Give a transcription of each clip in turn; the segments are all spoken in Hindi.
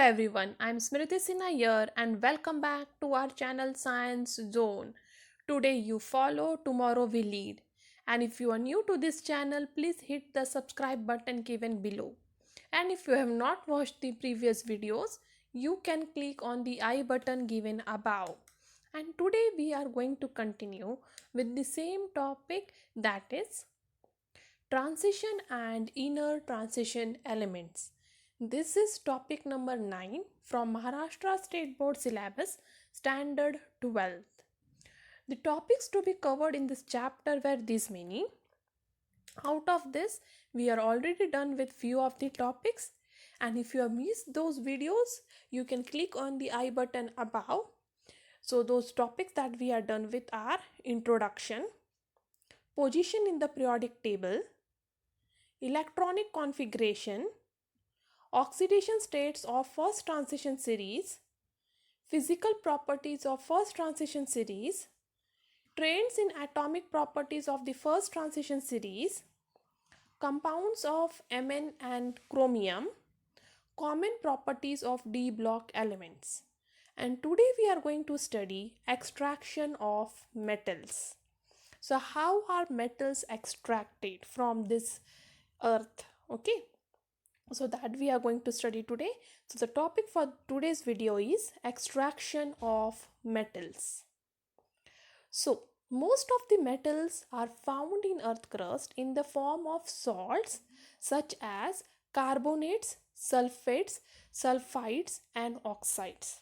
everyone, I'm Smriti Sinha here and welcome back to our channel Science Zone. Today you follow, tomorrow we lead. And if you are new to this channel, please hit the subscribe button given below. And if you have not watched the previous videos, you can click on the I button given above. And today we are going to continue with the same topic, that is transition and inner transition elements. This is topic number 9 from Maharashtra State Board Syllabus Standard 12th. The topics to be covered in this chapter were these many. Out of this, we are already done with few of the topics, and if you have missed those videos, you can click on the I button above. So those topics that we are done with are introduction, position in the periodic table, electronic configuration, oxidation states of first transition series, physical properties of first transition series, trends in atomic properties of the first transition series, compounds of Mn and chromium, common properties of D block elements. And today we are going to study extraction of metals. So how are metals extracted from this earth? Okay, so that we are going to study today. So the topic for today's video is extraction of metals. So most of the metals are found in earth crust in the form of salts such as carbonates, sulfates, sulfides and oxides.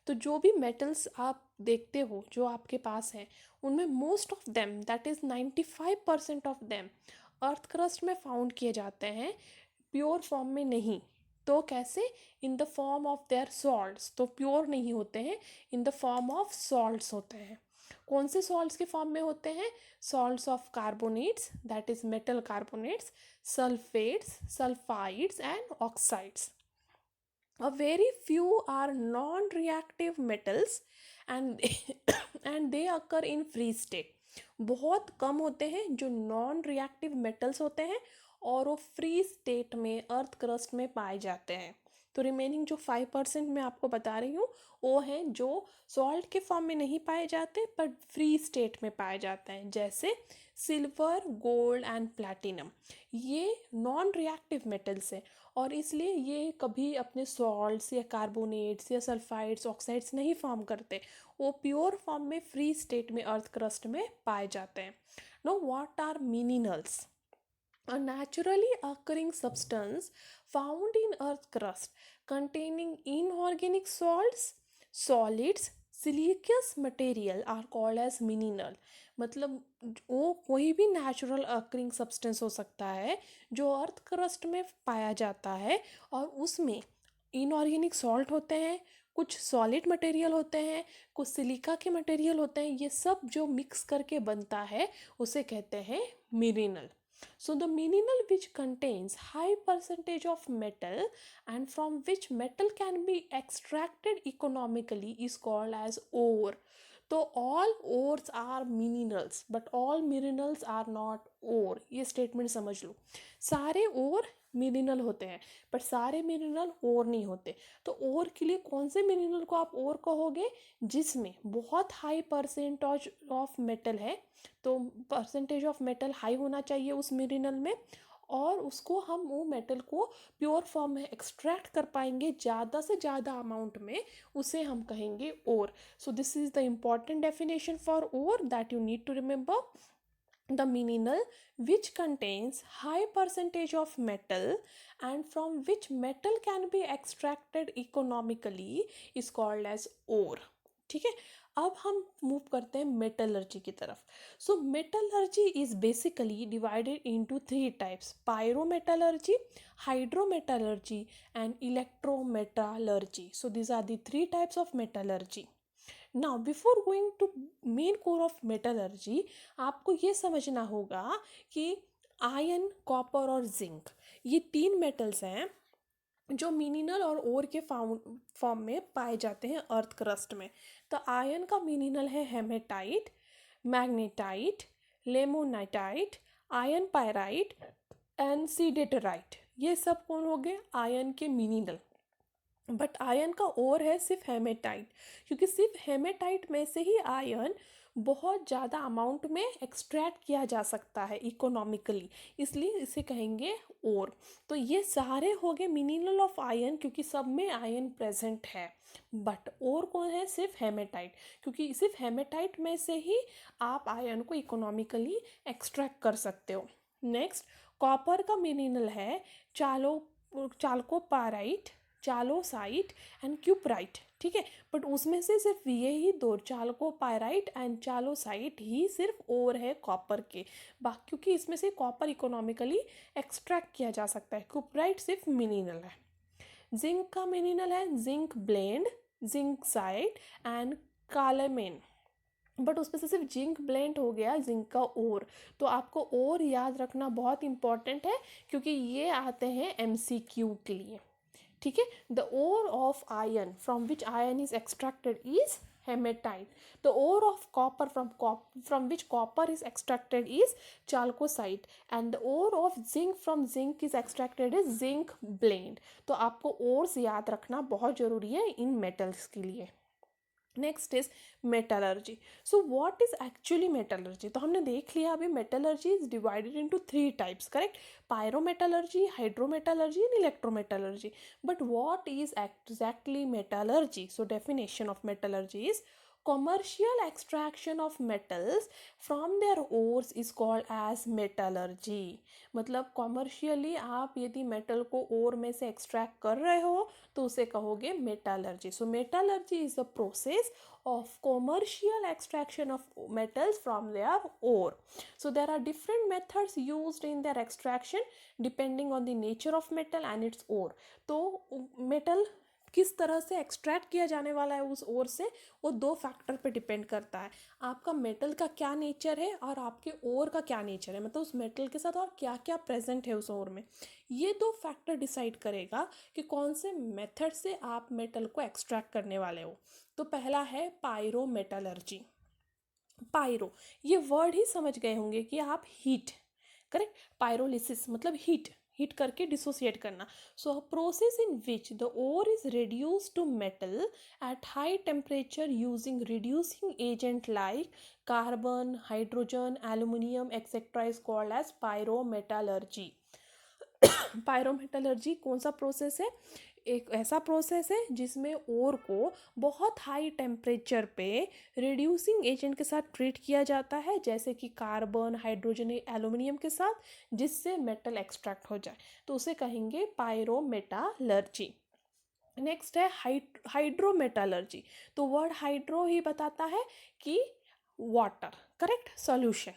तो जो भी मेटल्स आप देखते हो जो आपके पास हैं उनमें most of them that is 95% of them earth crust में फाउंड किए जाते हैं, प्योर फॉर्म में नहीं. तो कैसे? In the form of their salts. तो प्योर नहीं होते हैं, in the form of salts होते हैं. कौन से सॉल्ट्स के फॉर्म में होते हैं? Salts of carbonates that is metal carbonates, sulphates, sulphides and oxides. A very few are non-reactive metals and and they occur in free state. बहुत कम होते हैं जो नॉन रिएक्टिव मेटल्स होते हैं और वो फ्री स्टेट में अर्थ क्रस्ट में पाए जाते हैं. तो रिमेनिंग जो 5% मैं आपको बता रही हूँ वो हैं जो सॉल्ट के फॉर्म में नहीं पाए जाते पर फ्री स्टेट में पाए जाते हैं, जैसे सिल्वर, गोल्ड एंड प्लैटिनम. ये नॉन रिएक्टिव मेटल्स हैं और इसलिए ये कभी अपने सॉल्ट्स या कार्बोनेट्स या सल्फाइड्स, ऑक्साइड्स नहीं फॉर्म करते. वो प्योर फॉर्म में फ्री स्टेट में अर्थ क्रस्ट में पाए जाते हैं. No what are minerals? A naturally occurring substance found in earth crust containing inorganic salts, solids, siliceous material are called as mineral. मतलब वो कोई भी नेचुरल अकरिंग सब्सटेंस हो सकता है जो अर्थ क्रस्ट में पाया जाता है और उसमें इनऑर्गेनिक सॉल्ट होते हैं, कुछ सॉलिड मटेरियल होते हैं, कुछ सिलिका के मटेरियल होते हैं. ये सब जो मिक्स करके बनता है उसे कहते हैं mineral. So the mineral which contains high percentage of metal and from which metal can be extracted economically is called as ore. तो all ores are minerals but all minerals are not ore. ये स्टेटमेंट समझ लो. सारे ore मिनरल होते हैं पर सारे मिनरल ओर नहीं होते. तो ओर के लिए कौन से मिनरल को आप ओर कहोगे? जिसमें बहुत हाई परसेंटेज ऑफ मेटल है. तो परसेंटेज ऑफ मेटल हाई होना चाहिए उस मिनरल में और उसको हम वो मेटल को प्योर फॉर्म में एक्सट्रैक्ट कर पाएंगे ज़्यादा से ज़्यादा अमाउंट में, उसे हम कहेंगे ore. So this is the important definition for ore that you need to remember. The mineral which contains high percentage of metal and from which metal can be extracted economically is called as ore. ठीक है, अब हम मूव करते हैं मेटलर्जी की तरफ. So metallurgy is basically divided into 3 types: pyrometallurgy, hydrometallurgy and electrometallurgy. So these are the 3 types of metallurgy. Now before going to main core of metallurgy, आपको ये समझना होगा कि आयरन, कॉपर और जिंक ये 3 मेटल्स हैं जो मिनरल और ओर के फॉर्म में पाए जाते हैं अर्थ क्रस्ट में. तो आयरन का मिनरल है haematite, magnetite, limonite, iron pyrite and siderite. ये सब कौन हो गए? आयरन के मिनरल. बट आयरन का और है सिर्फ हेमेटाइट, क्योंकि सिर्फ हेमेटाइट में से ही आयरन बहुत ज़्यादा अमाउंट में एक्सट्रैक्ट किया जा सकता है इकोनॉमिकली, इसलिए इसे कहेंगे और। तो ये सारे हो गए मिनरल ऑफ आयरन, क्योंकि सब में आयरन प्रेजेंट है। बट और कौन है? सिर्फ हेमेटाइट, क्योंकि सिर्फ हेमेटाइट में से ही आप आयरन को इकोनॉमिकली एक्सट्रैक्ट कर सकते हो। नेक्स्ट, कॉपर का मिनरल है चाल्कोपाराइट, चालोसाइट एंड क्यूपराइट, ठीक है। बट उसमें से सिर्फ ये ही दो, चाल्कोपाइराइट एंड चालोसाइट ही सिर्फ और है कॉपर के, बाकी क्योंकि इसमें से कॉपर इकोनॉमिकली एक्सट्रैक्ट किया जा सकता है। क्यूपराइट सिर्फ मिनरल है। जिंक का मिनरल है zinc blende, zincite and calamine. But उसमें से सिर्फ जिंक ब्लेंड हो गया, जिंक का ओर। तो आपको ओर याद रखना बहुत इंपॉर्टेंट है, क्योंकि ये आते हैं एमसीक्यू के लिए, ठीक है। The ore of iron from which iron is extracted is haematite. The ore of copper from which copper is extracted is chalcocite and the ore of zinc from zinc is extracted is zinc blende. तो आपको ओर्स याद रखना बहुत जरूरी है इन मेटल्स के लिए। Next is metallurgy. So what is actually metallurgy? तो हमने देख लिया अभी metallurgy is divided into 3 types, correct? Pyrometallurgy, hydrometallurgy and electrometallurgy. But what is exactly metallurgy? So definition of metallurgy is commercial extraction of metals from their ores is called as metallurgy। मतलब कॉमर्शियली आप यदि मेटल को ओर में से एक्सट्रैक्ट कर रहे हो तो उसे कहोगे metallurgy. So metallurgy is the process of commercial extraction of metals from their ore. So there are different methods used in their extraction depending on the nature of metal and its ore। तो मेटल किस तरह से एक्सट्रैक्ट किया जाने वाला है उस ओर से, वो 2 फैक्टर पे डिपेंड करता है। आपका मेटल का क्या नेचर है और आपके ओर का क्या नेचर है, मतलब उस मेटल के साथ और क्या क्या प्रेजेंट है उस ओर में। ये 2 फैक्टर डिसाइड करेगा कि कौन से मेथड से आप मेटल को एक्सट्रैक्ट करने वाले हो। तो पहला है पायरोमेटलर्जी। पायरो, ये वर्ड ही समझ गए होंगे कि आप हीट, करेक्ट? पायरोलिसिस मतलब हीट, हीट करके डिसोसिएट करना। So a process in which the ore is reduce to metal at high temperature using reducing agent like carbon, hydrogen, aluminium etcetera is called as pyrometallurgy. Pyrometallurgy कौन सा प्रोसेस है? एक ऐसा प्रोसेस है जिसमें ओर को बहुत हाई टेम्परेचर पे रिड्यूसिंग एजेंट के साथ ट्रीट किया जाता है, जैसे कि कार्बन, हाइड्रोजन, एल्यूमिनियम के साथ, जिससे मेटल एक्सट्रैक्ट हो जाए। तो उसे कहेंगे पायरोमेटालर्जी। नेक्स्ट है हाइड्रोमेटालर्जी। तो वर्ड हाइड्रो ही बताता है कि water, correct? Solution.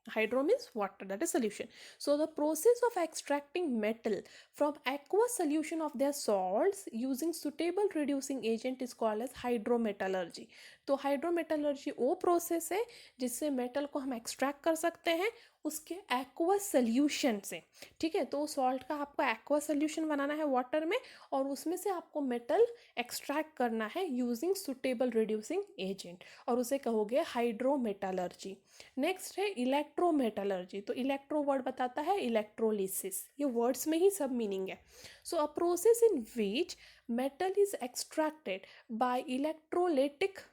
Hydro means water, that is solution. So the process of extracting metal from aqueous solution of their salts using suitable reducing agent is called as hydrometallurgy। तो हाइड्रोमेटलर्जी वो प्रोसेस है जिससे मेटल को हम एक्सट्रैक्ट कर सकते हैं उसके एक्वस सोल्यूशन से, ठीक है। तो सॉल्ट का आपको एक्वस सोल्यूशन बनाना है वाटर में, और उसमें से आपको मेटल एक्सट्रैक्ट करना है यूजिंग सुटेबल रिड्यूसिंग एजेंट, और उसे कहोगे हाइड्रोमेटलर्जी। नेक्स्ट है इलेक्ट्रोमेटलर्जी। तो इलेक्ट्रो वर्ड बताता है इलेक्ट्रोलिसिस, ये वर्ड्स में ही सब मीनिंग है। So a process in which metal is extracted by electrolytic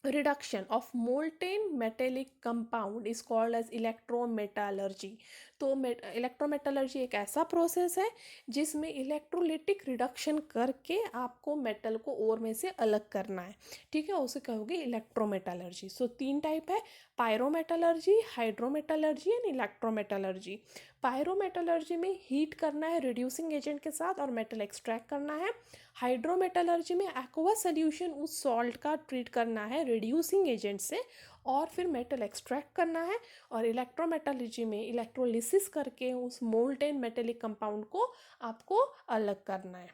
reduction of molten metallic compound is called as electrometallurgy। तो इलेक्ट्रोमेटलर्जी एक ऐसा प्रोसेस है जिसमें इलेक्ट्रोलिटिक रिडक्शन करके आपको मेटल को ओर में से अलग करना है, ठीक है, उसे कहोगे इलेक्ट्रोमेटलर्जी। सो 3 टाइप है, pyrometallurgy, hydrometallurgy and electrometallurgy. Pyrometallurgy में हीट करना है रिड्यूसिंग एजेंट के साथ और मेटल एक्सट्रैक्ट करना है। हाइड्रोमेटलर्जी में एक्वा सोल्यूशन उस सॉल्ट का ट्रीट करना है रिड्यूसिंग एजेंट से और फिर मेटल एक्सट्रैक्ट करना है। और इलेक्ट्रोमेटलर्जी में इलेक्ट्रोलिसिस करके उस मोल्टेन मेटेलिक कंपाउंड को आपको अलग करना है।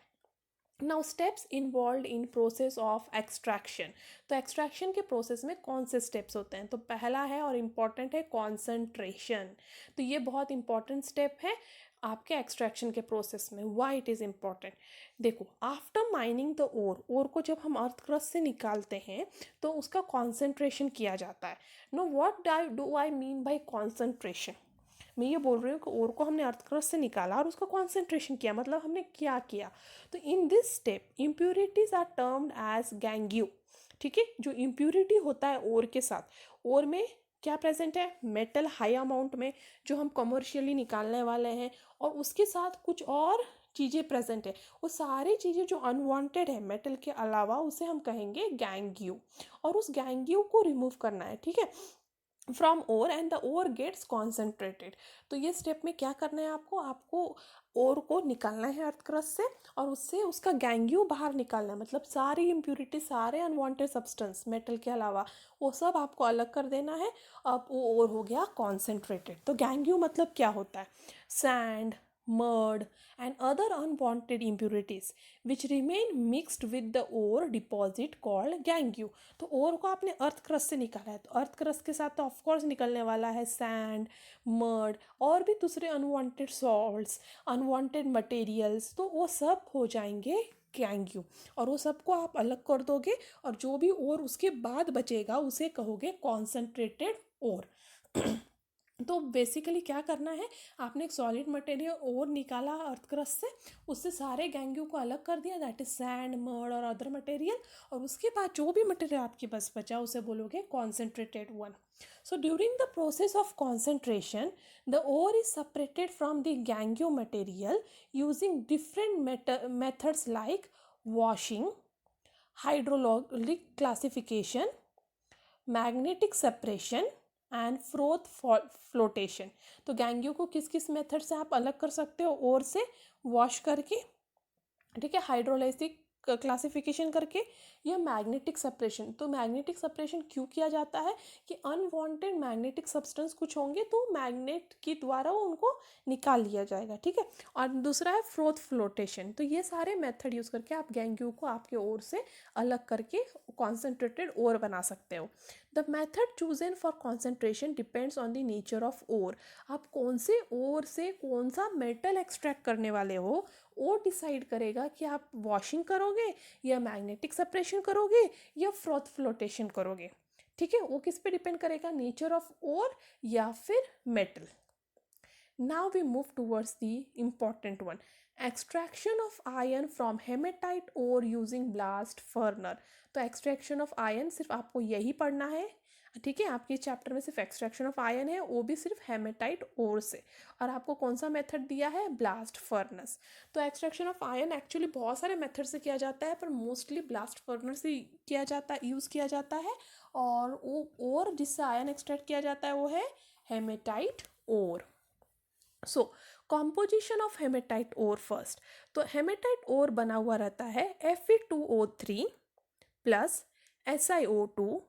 Now steps involve in process of extraction. तो एक्सट्रैक्शन के प्रोसेस में कौन से स्टेप्स होते हैं? तो पहला है और इम्पॉर्टेंट है कॉन्सेंट्रेशन। तो ये बहुत इंपॉर्टेंट स्टेप है आपके एक्सट्रैक्शन के प्रोसेस में। Why it is important? देखो, आफ्टर माइनिंग द ओर को जब हम अर्थ क्रस्ट से निकालते हैं तो उसका कॉन्सेंट्रेशन किया जाता है। Know what do I mean by concentration? मैं ये बोल रही हूँ कि ओर को हमने अर्थ क्रस्ट से निकाला और उसका कॉन्सेंट्रेशन किया, मतलब हमने क्या किया। तो in this step impurities are termed as gangue. ठीक है, जो इम्प्योरिटी होता है ओर के साथ, ओर में क्या प्रेजेंट है, मेटल हाई अमाउंट में जो हम कमर्शियली निकालने वाले हैं, और उसके साथ कुछ और चीज़ें प्रेजेंट है, वो सारी चीज़ें जो अनवांटेड है मेटल के अलावा, उसे हम कहेंगे गैंग्यू। और उस गैंग्यू को रिमूव करना है, ठीक है, from ore and the ore gets concentrated. तो ये स्टेप में क्या करना है आपको, आपको ओर को निकालना है अर्थ क्रस्ट से, और उससे उसका गैंग्यू बाहर निकालना है, मतलब सारी इम्प्यूरिटी, सारे अनवांटेड सब्सटेंस मेटल के अलावा, वो सब आपको अलग कर देना है। अब वो ओर हो गया कॉन्सेंट्रेटेड। तो गैंग्यू मतलब क्या होता है, sand, mud and other unwanted impurities which remain mixed with the ore deposit called gangue। तो ओर को आपने अर्थ क्रस्ट से निकाला है, तो अर्थ क्रस्ट के साथ तो ऑफकोर्स निकलने वाला है सैंड, मड और भी दूसरे अनवांटेड सॉल्ट्स, अनवांटेड मटेरियल्स, तो वो सब हो जाएंगे गैंग्यू। और वो सबको आप अलग कर दोगे, और जो भी ओर उसके बाद बचेगा उसे कहोगे कॉन्सेंट्रेटेड ओर। तो बेसिकली क्या करना है, आपने एक सॉलिड मटेरियल और निकाला अर्थ क्रस्ट से, उससे सारे गैंग्यू को अलग कर दिया, दैट इज सैंड, मड और अदर मटेरियल, और उसके बाद जो भी मटेरियल आपके पास बचा उसे बोलोगे concentrated one. So during the process of concentration the ore is separated from the gangue material using different methods like washing, hydrologic classification, magnetic separation and froth flotation. तो गैंग्यू को किस किस मेथड से आप अलग कर सकते हो, ओर से वॉश करके, ठीक है, हाइड्रोलाइसिक क्लासिफिकेशन करके, या मैग्नेटिक सेपरेशन। तो मैग्नेटिक सेपरेशन क्यों किया जाता है कि अनवांटेड मैग्नेटिक सब्सटेंस कुछ होंगे तो मैग्नेट के द्वारा उनको निकाल लिया जाएगा, ठीक है। और दूसरा है फ्रोथ फ्लोटेशन। तो ये सारे मेथड यूज़ करके आप गैंग्यू को आपके ओर से अलग करके कॉन्सेंट्रेटेड ओर बना सकते हो। The method chosen for concentration depends on the nature of ore. आप कौन से ओर से कौन सा मेटल एक्सट्रैक्ट करने वाले हो, वो डिसाइड करेगा कि आप वॉशिंग करोगे, या मैग्नेटिक सेपरेशन करोगे, या फ्रोथ फ्लोटेशन करोगे, ठीक है। वो किस पे डिपेंड करेगा, नेचर ऑफ ओर या फिर metal. Now we move towards the important one, extraction of iron from haematite ore using blast furnace. तो एक्सट्रैक्शन ऑफ आयन सिर्फ आपको यही पढ़ना है, ठीक है, आपके चैप्टर में सिर्फ एक्सट्रैक्शन ऑफ आयन है, वो भी सिर्फ हेमेटाइट ओर से। और आपको कौन सा मेथड दिया है, ब्लास्ट फर्नेस। तो एक्सट्रैक्शन ऑफ आयन एक्चुअली बहुत सारे मेथड से किया जाता है, पर मोस्टली ब्लास्ट फर्नेस से किया जाता है, यूज़ किया जाता है। और वो ओर जिससे आयन एक्सट्रैक्ट किया जाता है वो है haematite ore. So composition of haematite ore first. तो हेमेटाइट ओर बना हुआ रहता है Fe2O3 plus SiO2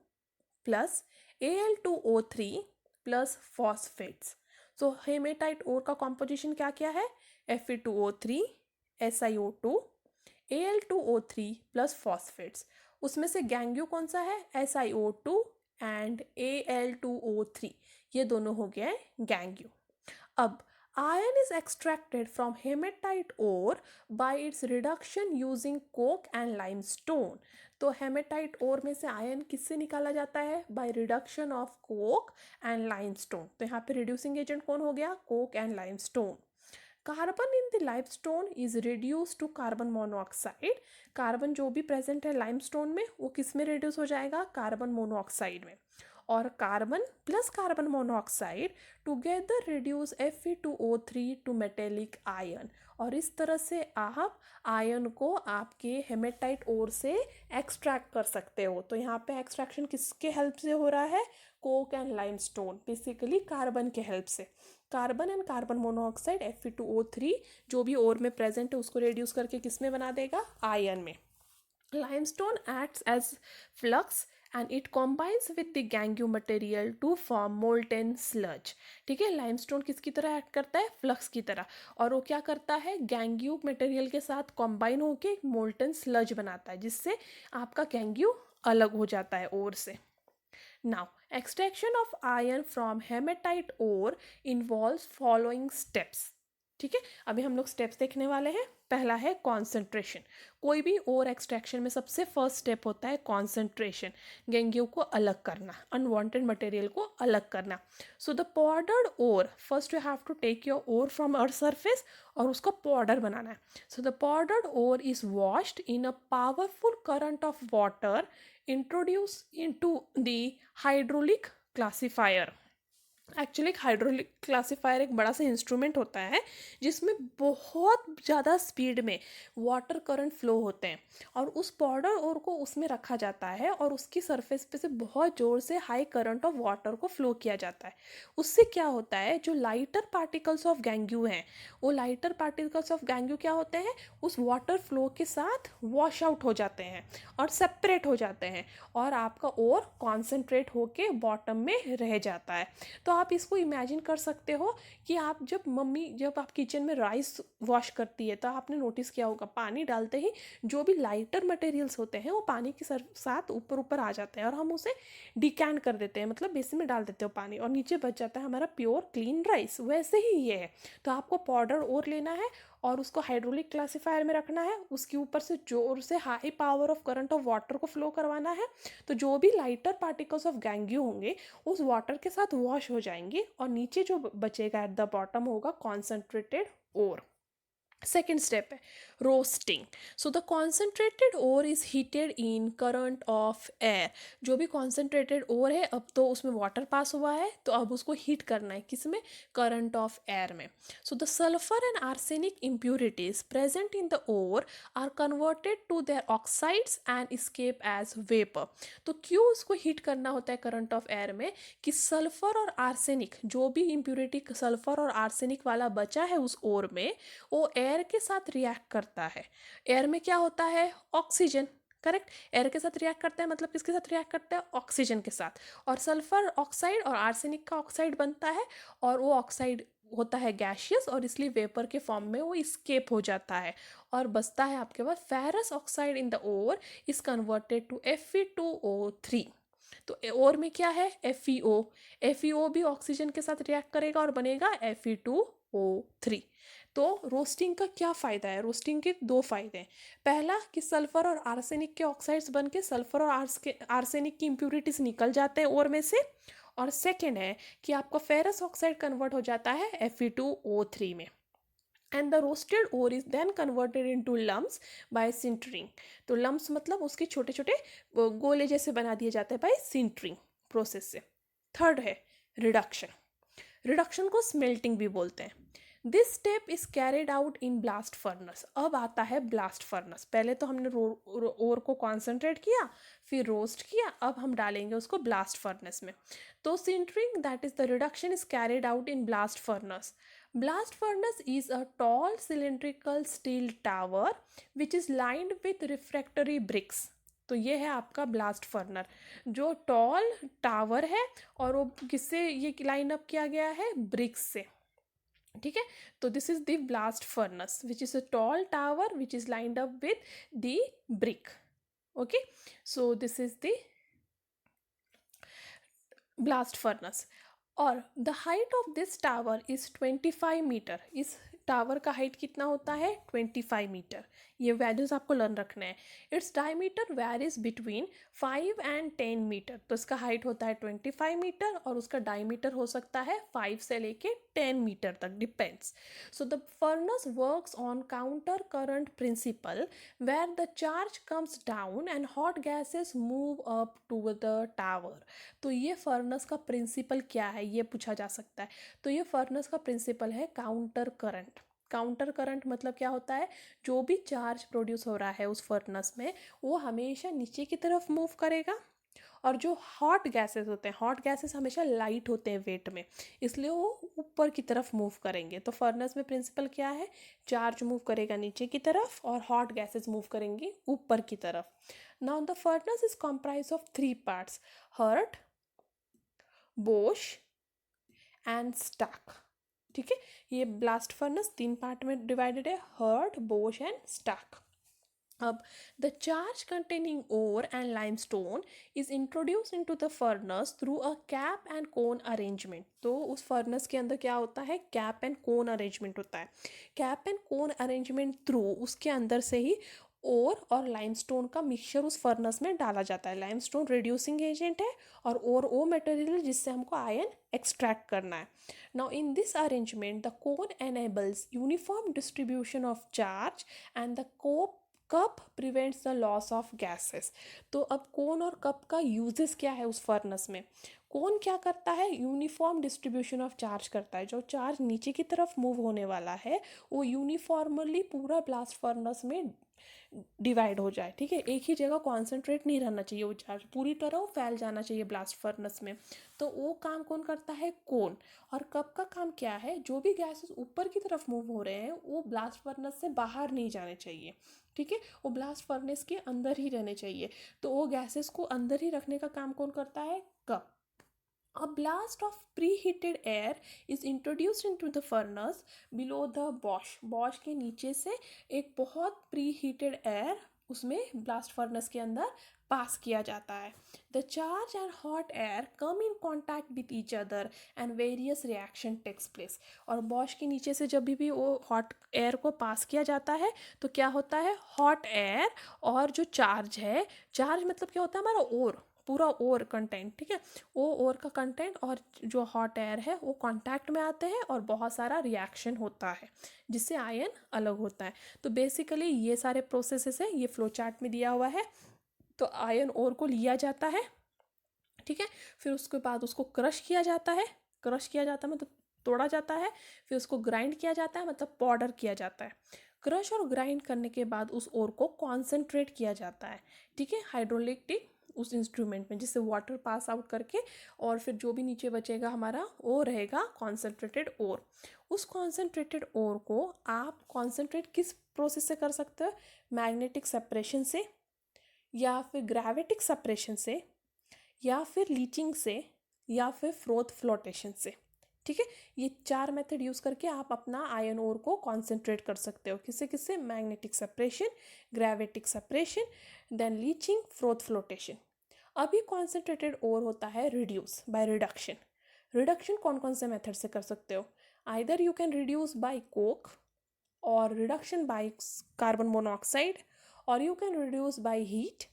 plus Al2O3 plus phosphates. So haematite ore का कॉम्पोजिशन क्या क्या है, Fe2O3, SiO2, Al2O3 plus phosphates. उसमें से गैंग्यू कौन सा है, SiO2 एंड Al2O3, ये दोनों हो गया है गैंग्यू। अब iron is extracted from hematite ore by its reduction using coke and limestone। तो हेमेटाइट ओर में से आयन किससे निकाला जाता है, by reduction of coke and limestone. तो यहाँ पे रिड्यूसिंग एजेंट कौन हो गया, coke and limestone. Carbon in the limestone is reduce to carbon monoxide. Carbon जो भी प्रेजेंट है लाइमस्टोन में वो किस में रिड्यूस हो जाएगा, कार्बन मोनोऑक्साइड में। और carbon plus carbon monoxide together reduce Fe2O3 to metallic iron. और इस तरह से आप आयन को आपके हेमेटाइट ओर से एक्सट्रैक्ट कर सकते हो। तो यहाँ पे एक्सट्रैक्शन किसके हेल्प से हो रहा है, Coke and limestone, basically carbon के हेल्प से। Carbon and carbon monoxide Fe2O3 जो भी ओर में प्रेजेंट है उसको रिड्यूस करके किस में बना देगा, आयन में। limestone acts as flux and it combines with the gangue material to form molten sludge। ठीक है, लाइमस्टोन किसकी तरह एक्ट करता है, फ्लक्स की तरह, और वो क्या करता है, गैंग्यू मटेरियल के साथ कॉम्बाइन होकर एक मोल्टन स्लज बनाता है, जिससे आपका गैंग्यू अलग हो जाता है ओर से। Now, extraction of iron from hematite ore involves following steps। ठीक है, अभी हम लोग स्टेप्स देखने वाले हैं। पहला है कॉन्सेंट्रेशन। कोई भी ओर एक्सट्रैक्शन में सबसे फर्स्ट स्टेप होता है कॉन्सेंट्रेशन, गेंगियो को अलग करना, अनवांटेड मटेरियल को अलग करना। So the powdered ore, first you have to take your ore from earth surface और उसको पाउडर बनाना है। So the powdered ore is washed in a powerful current of water introduce into the hydraulic classifier. Actually एक हाइड्रोलिक क्लासीफायर एक बड़ा सा इंस्ट्रूमेंट होता है जिसमें बहुत ज़्यादा स्पीड में वाटर करंट फ्लो होते हैं, और उस पाउडर ओर को उसमें रखा जाता है और उसकी सरफेस पे से बहुत ज़ोर से हाई करंट ऑफ वाटर को फ्लो किया जाता है। उससे क्या होता है, जो लाइटर पार्टिकल्स ऑफ गैंग्यू हैं, वो लाइटर पार्टिकल्स ऑफ गैंग्यू क्या होते हैं, उस वाटर फ्लो के साथ वॉश आउट हो जाते हैं और सेपरेट हो जाते हैं, और आपका ओर कॉन्सेंट्रेट होके बॉटम में रह जाता है। तो आप इसको इमेजिन कर सकते हो कि आप जब आप किचन में राइस वॉश करती है तो आपने नोटिस किया होगा, पानी डालते ही जो भी लाइटर मटेरियल्स होते हैं वो पानी के साथ ऊपर ऊपर आ जाते हैं और हम उसे डिकैंड कर देते हैं, मतलब बेसिन में डाल देते हो पानी, और नीचे बच जाता है हमारा प्योर क्लीन राइस। वैसे ही ये है। तो आपको पाउडर और लेना है और उसको हाइड्रोलिक क्लासीफायर में रखना है, उसके ऊपर से जोर से high power of current of water को फ्लो करवाना है। तो जो भी लाइटर पार्टिकल्स ऑफ गैंग्यू होंगे उस वाटर के साथ वॉश हो जाएंगे और नीचे जो बचेगा एट द बॉटम होगा कॉन्सेंट्रेटेड ओर। सेकेंड स्टेप है roasting. So the concentrated ore is heated in current of air. जो भी कॉन्सेंट्रेटेड ओर है, अब तो उसमें वाटर पास हुआ है तो अब उसको हीट करना है, किसमें, करंट ऑफ एयर में। So the sulphur and arsenic impurities present in the ore are converted to their oxides and escape as vapour. तो क्यों उसको हीट करना होता है करंट ऑफ एयर में, कि सल्फर और आर्सेनिक, जो भी इम्प्यूरिटी सल्फर और आर्सेनिक वाला बचा है उस ओर में, वो एयर के साथ रिएक्ट करता है। एयर में क्या होता है, ऑक्सीजन, करेक्ट। एयर के साथ रिएक्ट करता है मतलब किसके साथ रिएक्ट करता है, ऑक्सीजन के साथ। और सल्फर ऑक्साइड और आर्सेनिक का ऑक्साइड बनता है, और वो ऑक्साइड होता है गैशियस और इसलिए वेपर के फॉर्म में वो स्केप हो जाता है, और बचता है आपके पास ferrous oxide in the ore is converted to Fe2O3। तो ओर में क्या है, FeO। FeO भी ऑक्सीजन के साथ रिएक्ट करेगा और बनेगा Fe2O3। तो रोस्टिंग का क्या फ़ायदा है, रोस्टिंग के दो फायदे हैं। पहला कि सल्फर और आर्सेनिक के ऑक्साइड्स बन के सल्फर और आर्सेनिक की इम्प्यूरिटीज निकल जाते हैं ओर में से। और सेकेंड है कि आपका फेरस ऑक्साइड कन्वर्ट हो जाता है Fe2O3 में, and the roasted ore is then converted into lumps by sintering. तो लम्प्स मतलब उसके छोटे छोटे गोले जैसे बना दिए जाते हैं बाय सिंटरिंग प्रोसेस से। थर्ड है रिडक्शन। रिडक्शन को स्मेल्टिंग भी बोलते हैं। This step is carried out in blast furnace. अब आता है ब्लास्ट फर्नस। पहले तो हमने ओर को कॉन्सेंट्रेट किया, फिर रोस्ट किया, अब हम डालेंगे उसको ब्लास्ट फर्नस में। तो sintering, that is the reduction, is carried out in blast furnace. Blast furnace is a tall cylindrical steel tower which is lined with refractory bricks. तो ये है आपका ब्लास्ट फर्नर, जो टॉल टावर है और वो किससे ये लाइन अप किया गया है, ब्रिक्स से। ठीक है, तो this is the blast furnace which is a tall tower which is lined up with the brick. Okay, so this is the blast furnace. और the height of this tower is 25 metre. इस टावर का हाइट कितना होता है, 25 मीटर। ये वैल्यूज आपको लर्न रखना है। Its diameter varies between 5 and 10 metre. तो इसका हाइट होता है 25 मीटर और उसका डायमीटर हो सकता है 5 से लेके 10 मीटर तक, depends. So the furnace works on counter current principle where the charge comes down and hot gases move up to the tower. तो ये फर्नस का प्रिंसिपल क्या है, ये पूछा जा सकता है। तो ये फर्नस का प्रिंसिपल है काउंटर करंट। काउंटर करंट मतलब क्या होता है, जो भी चार्ज प्रोड्यूस हो रहा है उस फर्नस में वो हमेशा नीचे की तरफ मूव करेगा, और जो हॉट गैसेस होते हैं, हॉट गैसेस हमेशा लाइट होते हैं वेट में, इसलिए वो ऊपर की तरफ मूव करेंगे। तो फर्नस में प्रिंसिपल क्या है, चार्ज मूव करेगा नीचे की तरफ और हॉट गैसेस मूव करेंगी ऊपर की तरफ। Now the furnace is comprise of 3 parts, hearth, bosh and stack. ठीक है, ये ब्लास्ट फर्नस 3 पार्ट में डिवाइडेड है, हर्ट, बोश एंड स्टाक। अब the charge containing ore and limestone is introduced into the furnace through a cap and cone arrangement. तो उस फर्नेस के अंदर क्या होता है, कैप एंड कोन अरेंजमेंट होता है. Cap and cone arrangement through उसके अंदर से ही ओर और लाइमस्टोन का मिक्सचर उस फर्नेस में डाला जाता है. लाइमस्टोन रिड्यूसिंग एजेंट है और ओर वो मटेरियल जिससे हमको आयन एक्सट्रैक्ट करना है. Now in this arrangement the cone enables uniform distribution of charge and the cup prevents the loss of gases. तो अब कोन और कप का यूजेस क्या है उस फर्नेस में. कोन क्या करता है, यूनिफॉर्म डिस्ट्रीब्यूशन ऑफ चार्ज करता है. जो चार्ज नीचे की तरफ मूव होने वाला है वो यूनिफॉर्मली पूरा ब्लास्ट फर्नेस में डिवाइड हो जाए. ठीक है, एक ही जगह कॉन्सेंट्रेट नहीं रहना चाहिए, वो चार्ज पूरी तरह वो फैल जाना चाहिए ब्लास्ट फर्नेस में. तो वो काम कौन करता है, कोन. और कप का काम क्या है, जो भी गैसेस ऊपर की तरफ मूव हो रहे हैं वो ब्लास्ट फर्नेस से बाहर नहीं जाने चाहिए. ठीक है, वो ब्लास्ट फर्नेस के अंदर ही रहने चाहिए. तो वो गैसेस को अंदर ही रखने का काम कौन करता है, cup. A blast of preheated air is introduced into the furnace below the bosch. bosch के नीचे से एक बहुत preheated air उसमें blast furnace के अंदर पास किया जाता है. The charge and hot air come in contact with each other and various reaction takes place. और bosch के नीचे से जब भी वो hot air को पास किया जाता है तो क्या होता है, hot air और जो charge है, charge मतलब क्या होता है हमारा ओर, पूरा ओर कंटेंट. ठीक है, वो ओर का कंटेंट और जो हॉट एयर है वो कांटेक्ट में आते हैं और बहुत सारा रिएक्शन होता है जिससे आयन अलग होता है. तो बेसिकली ये सारे प्रोसेसेस है, ये फ्लो चार्ट में दिया हुआ है. तो आयन ओर को लिया जाता है. ठीक है, फिर उसके बाद उसको क्रश किया जाता है. क्रश किया जाता है मतलब तोड़ा जाता है. फिर उसको ग्राइंड किया जाता है मतलब पाउडर किया जाता है. क्रश और ग्राइंड करने के बाद उस ओर को कॉन्सेंट्रेट किया जाता है. ठीक है, हाइड्रोलिक उस इंस्ट्रूमेंट में जिससे वाटर पास आउट करके और फिर जो भी नीचे बचेगा हमारा वो रहेगा कॉन्सेंट्रेटेड ओर. उस कॉन्सेंट्रेटेड ओर को आप कॉन्सेंट्रेट किस प्रोसेस से कर सकते हो, मैग्नेटिक सेपरेशन से या फिर ग्रेविटिक सेपरेशन से या फिर लीचिंग से या फिर फ्रोथ फ्लोटेशन से. ठीक है, ये 4 मेथड यूज़ करके आप अपना आयन ओर को कॉन्सेंट्रेट कर सकते हो. किससे किससे, magnetic separation, gravitic separation, then leaching, froth flotation. अभी कॉन्सेंट्रेटेड ओर होता है रिड्यूस बाय रिडक्शन. रिडक्शन कौन कौन से मेथड से कर सकते हो, either you can reduce by coke और रिडक्शन बाय कार्बन मोनोऑक्साइड, और you can reduce by heat,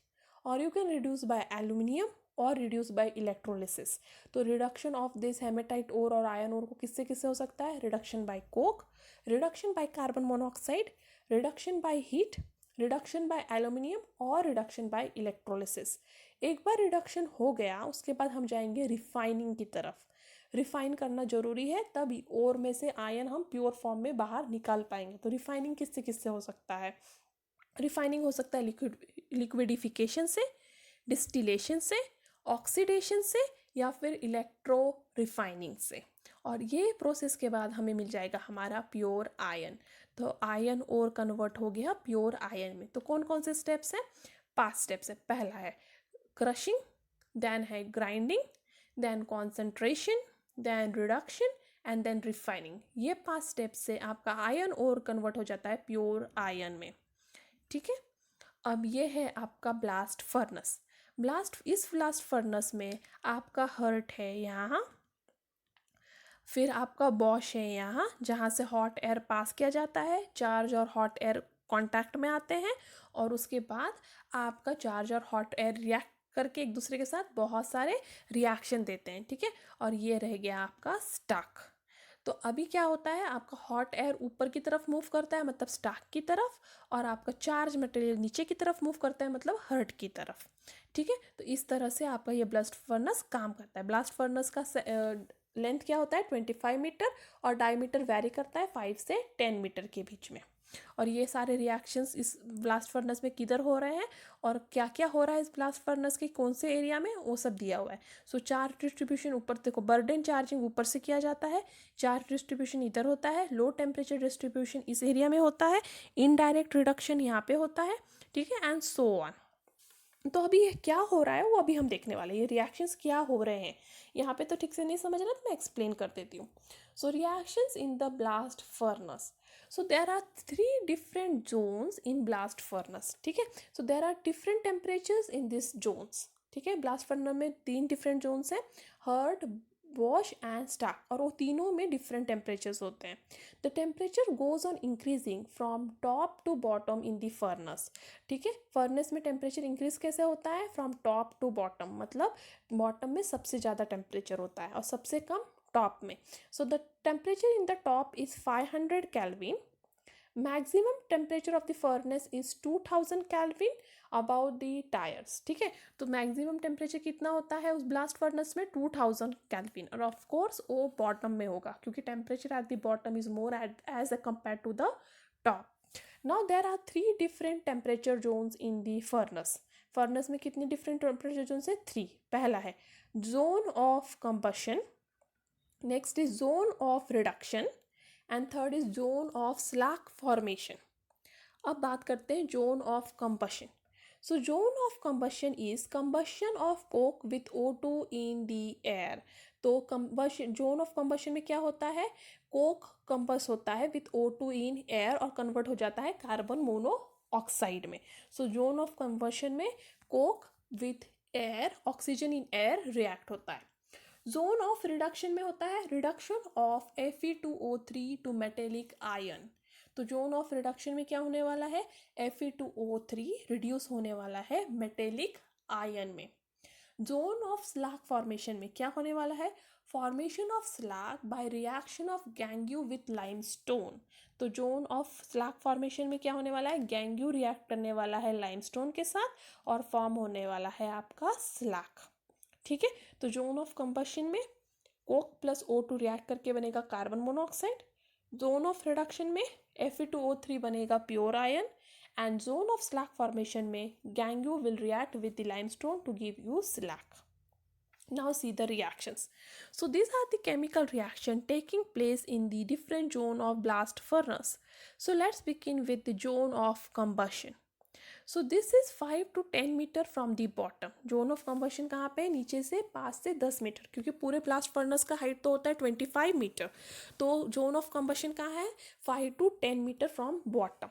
और you can reduce by aluminium, और रिड्यूस बाय इलेक्ट्रोलिसिस. तो reduction of this haematite ore और आयन ओर को किससे किससे हो सकता है, reduction by coke, reduction by carbon monoxide, reduction by heat, reduction by aluminium और रिडक्शन बाय इलेक्ट्रोलिसिस. एक बार रिडक्शन हो गया उसके बाद हम जाएंगे रिफाइनिंग की तरफ. रिफाइन करना जरूरी है, तभी ओर में से आयन हम प्योर फॉर्म में बाहर निकाल पाएंगे. तो रिफाइनिंग किससे किससे हो सकता है, रिफाइनिंग हो सकता है लिक्विडिफिकेशन से, डिस्टिलेशन से, ऑक्सीडेशन से या फिर इलेक्ट्रो रिफाइनिंग से. और ये प्रोसेस के बाद हमें मिल जाएगा हमारा प्योर आयन. तो आयन और कन्वर्ट हो गया प्योर आयन में. तो कौन कौन से स्टेप्स हैं, 5 स्टेप्स है. पहला है क्रशिंग, देन है grinding, then concentration, then reduction and then refining. ये 5 स्टेप्स से आपका आयन और कन्वर्ट हो जाता है प्योर आयन में. ठीक है, अब ये है आपका ब्लास्ट फर्नेस. इस ब्लास्ट फर्नेस में आपका हर्ट है यहाँ, फिर आपका बॉश है यहाँ जहाँ से हॉट एयर पास किया जाता है, चार्ज और हॉट एयर कांटेक्ट में आते हैं और उसके बाद आपका चार्ज और हॉट एयर रिएक्ट करके एक दूसरे के साथ बहुत सारे रिएक्शन देते हैं. ठीक है, और ये रह गया आपका स्टाक. तो अभी क्या होता है, आपका हॉट एयर ऊपर की तरफ मूव करता है मतलब स्टाक की तरफ, और आपका चार्ज मटेरियल नीचे की तरफ मूव करता है मतलब हर्ट की तरफ. ठीक है, तो इस तरह से आपका ये ब्लास्ट फर्नेस काम करता है. ब्लास्ट फर्नेस का लेंथ क्या होता है 25 मीटर और डायमीटर वेरी करता है 5 से 10 मीटर के बीच में. और ये सारे रिएक्शंस इस ब्लास्ट फर्नेस में किधर हो रहे हैं और क्या क्या हो रहा है इस ब्लास्ट फर्नेस के कौन से एरिया में, वो सब दिया हुआ है. सो चार्ज डिस्ट्रीब्यूशन ऊपर देखो, बर्डन चार्जिंग ऊपर से किया जाता है, चार्ज डिस्ट्रीब्यूशन इधर होता है, लो टेम्परेचर डिस्ट्रीब्यूशन इस एरिया में होता है, इनडायरेक्ट रिडक्शन यहाँ पे होता है. ठीक है, एंड सो ऑन. तो अभी ये क्या हो रहा है वो अभी हम देखने वाले हैं, ये रिएक्शंस क्या हो रहे हैं। यहाँ पे तो ठीक से नहीं समझ रहा तो मैं एक्सप्लेन कर देती हूँ। So reactions in the blast furnace. So there are 3 different zones in blast furnace, ठीक है। So there are different temperatures in this zones, ठीक है। ब्लास्ट फर्नेस में 3 डिफरेंट जोन्स हैं, हर्ड, वॉश एंड स्टार्क, और वो तीनों में डिफरेंट टेम्परेचर्स होते हैं। The temperature goes on increasing from top to bottom in the furnace, ठीक है। फर्नेस में टेम्परेचर इंक्रीज कैसे होता है, फ्रॉम टॉप टू बॉटम, मतलब बॉटम में सबसे ज़्यादा टेम्परेचर होता है और सबसे कम टॉप में। So the temperature in the top is 500 kelvin. Maximum temperature of the furnace is 2000 kelvin about the tyres, ठीक है। तो मैक्सिमम टेम्परेचर कितना होता है उस ब्लास्ट फर्नेस में, 2000 केल्विन, और ऑफ कोर्स वो बॉटम में होगा क्योंकि temperature at the bottom is more as compare to the top. Now there are 3 different temperature zones in the furnace. Furnace में कितने डिफरेंट टेम्परेचर जोन्स है, 3। पहला है zone of combustion, next is zone of reduction, and third is zone of slag formation. अब बात करते हैं zone of combustion. So zone of combustion is combustion of coke with O2 in the air. तो कंबशन, जोन ऑफ कंबशन में क्या होता है, कोक कंबस होता है विथ O2 इन एयर और कन्वर्ट हो जाता है कार्बन मोनोऑक्साइड में। सो जोन ऑफ कंबशन में coke with air, oxygen in air react होता है। जोन ऑफ रिडक्शन में होता है reduction of Fe2O3 to metallic iron. तो जोन ऑफ रिडक्शन में क्या होने वाला है, Fe2O3 रिड्यूस होने वाला है मेटेलिक आयन में। जोन ऑफ स्लैग फॉर्मेशन में क्या होने वाला है, formation of slag by reaction of गैंग्यू with limestone. तो जोन ऑफ स्लैग फॉर्मेशन में क्या होने वाला है, गैंग्यू रिएक्ट करने वाला है लाइमस्टोन के साथ और फॉर्म होने वाला है आपका स्लैग, ठीक है। तो जोन ऑफ कंबशन में कोक प्लस O2 रिएक्ट करके बनेगा carbon monoxide. Zone of reduction में Fe2O3 बनेगा pure iron, and zone of slag formation में gangue will react with the limestone to give you slag. Now see the reactions. So these are the chemical reaction taking place in the different zone of blast furnace. So let's begin with the zone of combustion. So this is 5 to 10 metre from the bottom. Zone of combustion कहाँ पे है, नीचे से 5 से 10 मीटर, क्योंकि पूरे ब्लास्ट फर्नेस का हाइट तो होता है 25 मीटर। तो जोन ऑफ कंबशन कहाँ है, 5 to 10 metre from bottom.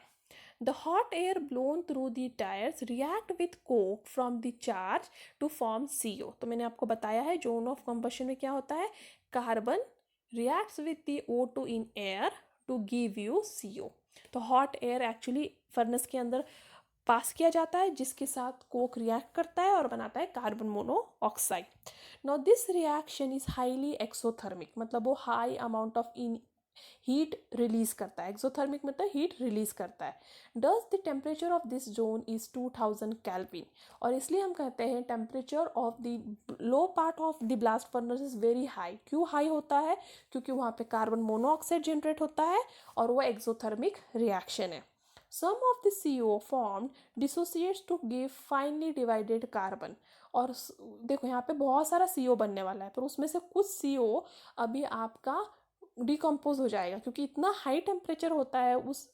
The hot air blown through the tires react with coke from the charge to form CO। तो मैंने आपको बताया है जोन ऑफ कंबशन में क्या होता है, carbon reacts with the O2 in air to give you CO। तो हॉट एयर एक्चुअली फर्नेस के अंदर पास किया जाता है जिसके साथ कोक रिएक्ट करता है और बनाता है carbon monoxide. Now this reaction is highly exothermic, मतलब वो high amount of in heat release करता है। एक्सोथर्मिक मतलब हीट रिलीज करता है। Does the temperature of this zone is 2000 kelvin, और इसलिए हम कहते हैं temperature of the low part of the blast furnace is very high. क्यों हाई होता है, क्योंकि वहाँ पे कार्बन मोनोऑक्साइड जनरेट होता है और वो एक्सोथर्मिक रिएक्शन है। Some of the CO formed dissociates to give finely divided carbon। और देखो यहाँ पे बहुत सारा CO बनने वाला है, पर उसमें से कुछ CO अभी आपका डिकम्पोज हो जाएगा, क्योंकि इतना हाई टेम्परेचर होता है उस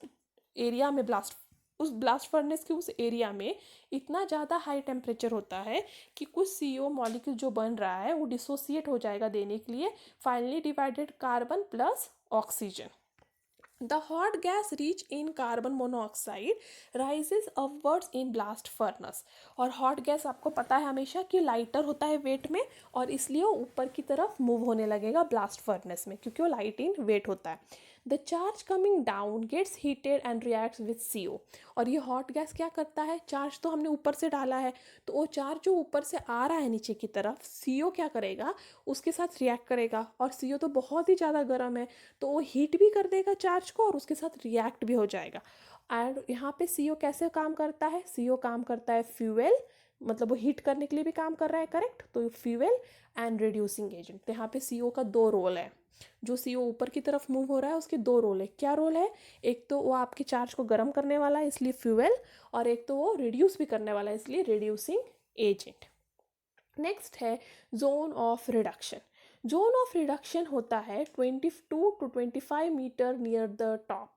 एरिया में, उस ब्लास्ट फर्नेस के उस एरिया में इतना ज़्यादा हाई टेम्परेचर होता है कि कुछ CO मॉलिक्यूल जो बन रहा है वो डिसोसिएट हो जाएगा देने के लिए finally divided carbon plus oxygen. The hot gas rich in carbon monoxide rises upwards in blast furnace। और hot gas आपको पता है हमेशा कि लाइटर होता है वेट में, और इसलिए वो ऊपर की तरफ मूव होने लगेगा ब्लास्ट फर्नेस में, क्योंकि वो लाइट इन वेट होता है। The charge coming down gets heated and reacts with CO। और ये हॉट गैस क्या करता है, चार्ज तो हमने ऊपर से डाला है, तो वो चार्ज जो ऊपर से आ रहा है नीचे की तरफ, CO क्या करेगा, उसके साथ रिएक्ट करेगा। और CO तो बहुत ही ज़्यादा गर्म है, तो वो हीट भी कर देगा चार्ज को और उसके साथ रिएक्ट भी हो जाएगा। एंड यहाँ पे CO कैसे काम करता है, CO काम करता है फ्यूएल, मतलब वो हीट करने के लिए भी काम कर रहा है, करेक्ट। तो फ्यूएल एंड रिड्यूसिंग एजेंट। तो यहाँ पे CO का 2 रोल है। जो CO ऊपर की तरफ मूव हो रहा है उसके 2 रोल है। क्या रोल है, एक तो वो आपके चार्ज को गर्म करने वाला है इसलिए फ्यूएल, और एक तो वो रिड्यूस भी करने वाला है इसलिए रिड्यूसिंग एजेंट। नेक्स्ट है zone of reduction. Zone of reduction होता है 22 to 25 metre near the top,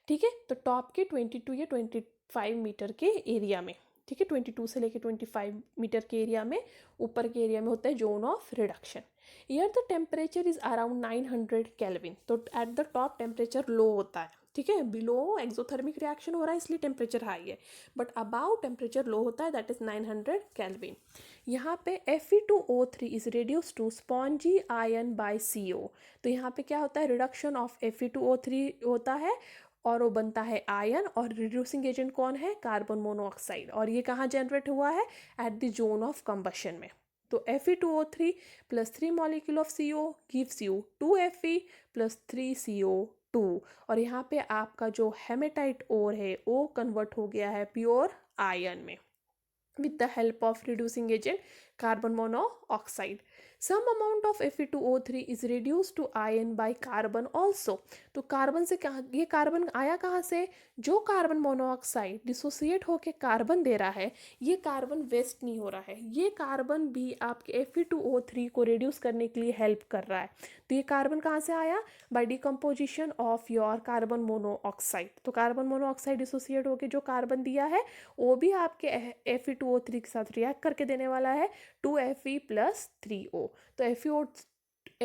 ठीक है। तो टॉप के 22 या 25 मीटर के एरिया में। ठीक है, 22 से लेके 25 मीटर के एरिया में, ऊपर के एरिया में होता है zone of reduction. Here the temperature is around 900 kelvin, तो at the top temperature low होता है, ठीक है, बिलो एक्सोथर्मिक रिएक्शन हो रहा है इसलिए टेम्परेचर हाई है, बट अबाउ टेम्परेचर लो होता है, दैट इज 900 केल्विन। यहाँ पे Fe2O3 is reduce to spongy iron by CO, तो यहाँ पे क्या होता है, रिडक्शन ऑफ Fe2O3 होता है और वो बनता है आयन, और रिड्यूसिंग एजेंट कौन है, कार्बन मोनोऑक्साइड, और ये कहाँ जनरेट हुआ है, at the zone of combustion में। तो Fe2O3 plus 3 molecule of CO gives you 2Fe plus 3CO2, और यहाँ पे आपका जो हेमेटाइट ओर है वो कन्वर्ट हो गया है प्योर आयन में with the help of reducing agent carbon monoxide. Some amount of Fe2O3 is reduced to ion by carbon also. तो कार्बन से कहाँ, ये कार्बन आया कहाँ से, जो कार्बन मोनोऑक्साइड डिसोसिएट होके कार्बन दे रहा है, ये कार्बन वेस्ट नहीं हो रहा है, ये कार्बन भी आपके Fe2O3 को रिड्यूस करने के लिए हेल्प कर रहा है। तो ये कार्बन कहाँ से आया, by decomposition of your carbon monoxide. तो कार्बन मोनोऑक्साइड डिसोसिएट होके जो कार्बन दिया है वो भी आपके Fe2O3 के साथ रिएक्ट करके देने वाला है 2Fe प्लस 3O। तो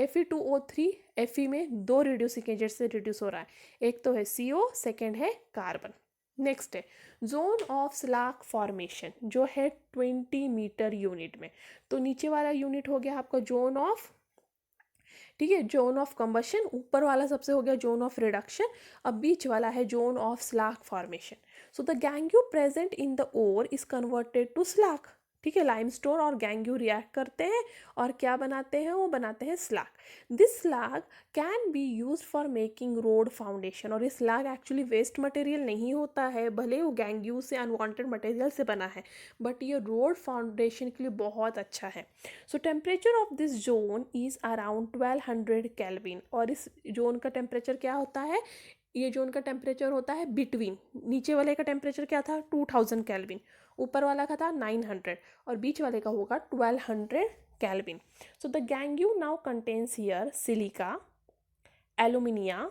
Fe2O3 Fe में दो रिड्यूसिंग एजेंट से रिड्यूस हो रहा है, एक तो है CO, सेकेंड है कार्बन। नेक्स्ट है जोन ऑफ स्लाग फॉर्मेशन, जो है 20 मीटर यूनिट में। तो नीचे वाला यूनिट हो गया आपका जोन ऑफ, ठीक है, जोन ऑफ कंबशन, ऊपर वाला सबसे हो गया जोन ऑफ रिडक्शन, अब बीच वाला है zone of slag formation. So the gangue present in the ore is converted to slag, ठीक है, लाइमस्टोन और गैंग्यू रिएक्ट करते हैं और क्या बनाते हैं, वो बनाते हैं slag. This slag can be use for making road foundation, और ये स्लाग एक्चुअली वेस्ट मटेरियल नहीं होता है, भले वो गैंग्यू से अनवांटेड मटेरियल से बना है, बट ये रोड फाउंडेशन के लिए बहुत अच्छा है। सो temperature of this zone is around 1200 kelvin, और इस जोन का टेम्परेचर क्या होता है, ये जोन का टेम्परेचर होता है बिटवीन, नीचे वाले का टेम्परेचर क्या था 2000 केल्विन, ऊपर वाला का था 900, और बीच वाले का होगा 1200 kelvin. So the gangue now contains here silica, alumina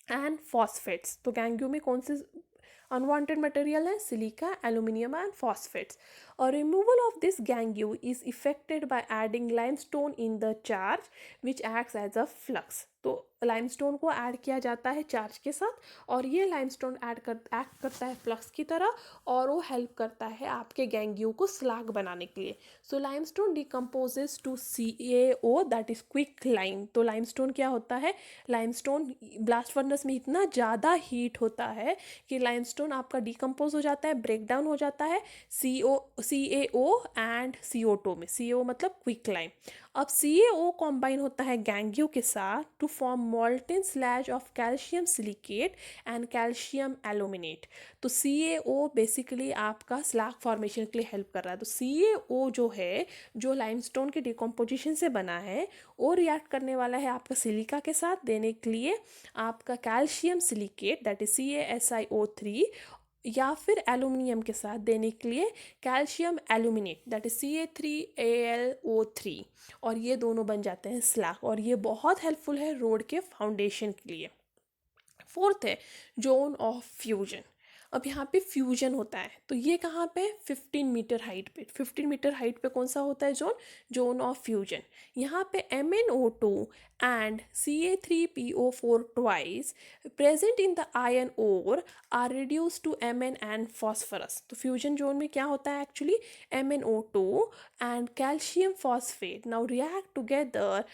and phosphates. तो गैंग्यू में कौन से अनवांटेड मटेरियल है, सिलिका, एल्यूमिनियम एंड फॉस्फेट्स। और removal of this gangue is effected by adding limestone in the charge which acts as a flux. तो लाइमस्टोन को ऐड किया जाता है चार्ज के साथ, और ये लाइमस्टोन एक्ट करता है फ्लक्स की तरह, और वो हेल्प करता है आपके गैंग्यू को स्लाग बनाने के लिए। So limestone decomposes to CaO, that is quick lime. तो लाइमस्टोन क्या होता है, लाइमस्टोन ब्लास्ट फर्नेस में इतना ज़्यादा हीट होता है कि लाइमस्टोन आपका डिकम्पोज हो जाता है, ब्रेक डाउन हो जाता है CaO एंड CO2 में। CO मतलब क्विक लाइम। अब CaO कॉम्बाइन होता है गैंग्यू के साथ to form molten slag of calcium silicate and calcium aluminate. तो CaO बेसिकली आपका स्लैग फॉर्मेशन के लिए हेल्प कर रहा है। तो CaO जो है, जो लाइमस्टोन के डिकम्पोजिशन से बना है, वो रिएक्ट करने वाला है आपका सिलिका के साथ देने के लिए आपका calcium silicate, that is CaSiO3, या फिर एल्यूमिनियम के साथ देने के लिए calcium aluminate, that is CA3AlO3, और ये दोनों बन जाते हैं स्लैग, और ये बहुत हेल्पफुल है रोड के फाउंडेशन के लिए। फोर्थ है जोन ऑफ फ्यूजन। अब यहाँ पे फ्यूजन होता है, तो ये कहाँ पे, 15 मीटर हाइट पे। 15 मीटर हाइट पे कौन सा होता है जोन, जोन ऑफ फ्यूजन। यहाँ पे MnO2 and Ca3PO4 twice present in the iron ore are reduced to Mn and phosphorus। तो फ्यूजन जोन में क्या होता है actually, MnO2 and calcium phosphate now react together